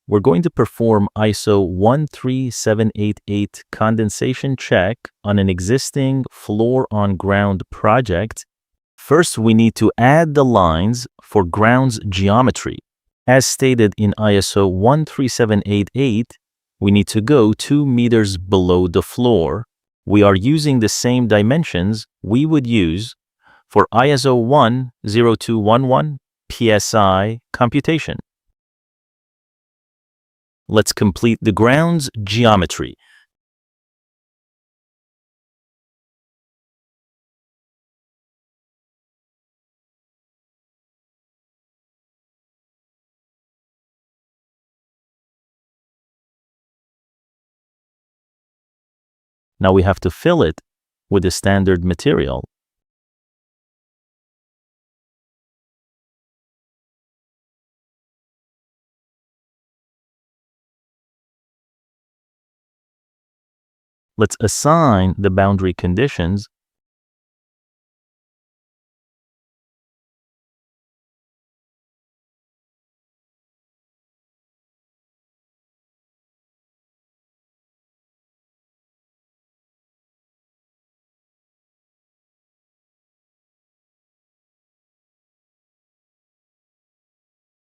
we're going to perform ISO 13788 condensation check on an existing floor-on-ground project. First, we need to add the lines for ground's geometry. As stated in ISO 13788, we need to go 2 meters below the floor. We are using the same dimensions we would use for ISO 10211 PSI computation. Let's complete the ground's geometry. Now we have to fill it with the standard material. Let's assign the boundary conditions.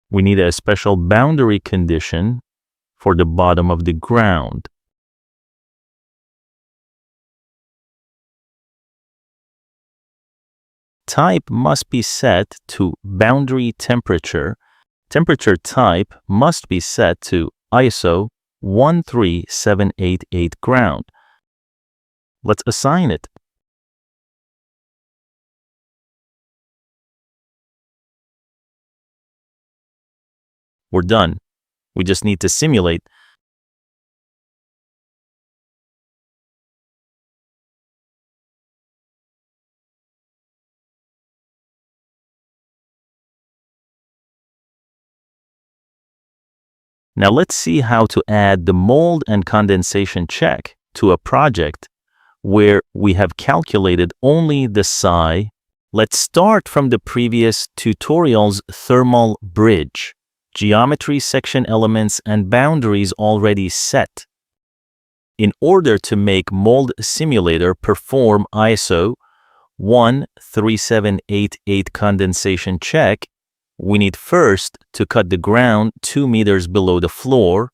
We need a special boundary condition for the bottom of the ground. Type must be set to boundary temperature. Temperature type must be set to ISO 13788 ground. Let's assign it. We're done. We just need to simulate. Now let's see how to add the mold and condensation check to a project where we have calculated only the psi. Let's start from the previous tutorial's thermal bridge. Geometry, section elements, and boundaries already set. In order to make Mold Simulator perform ISO 13788 condensation check, we need first to cut the ground 2 meters below the floor.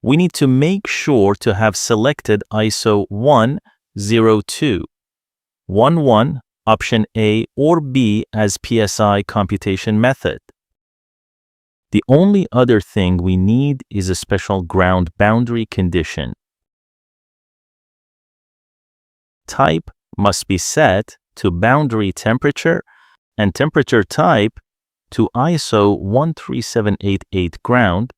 We need to make sure to have selected ISO 10211 option A or B as PSI computation method. The only other thing we need is a special ground boundary condition. Type must be set to boundary temperature and temperature type to ISO 13788 ground.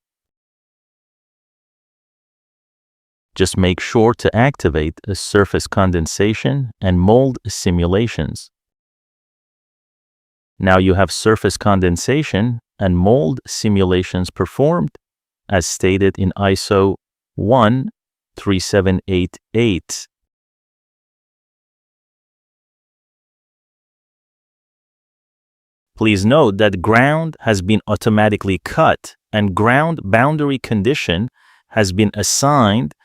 Just make sure to activate the surface condensation and mold simulations. Now you have surface condensation and mold simulations performed as stated in ISO 13788. Please note that ground has been automatically cut and ground boundary condition has been assigned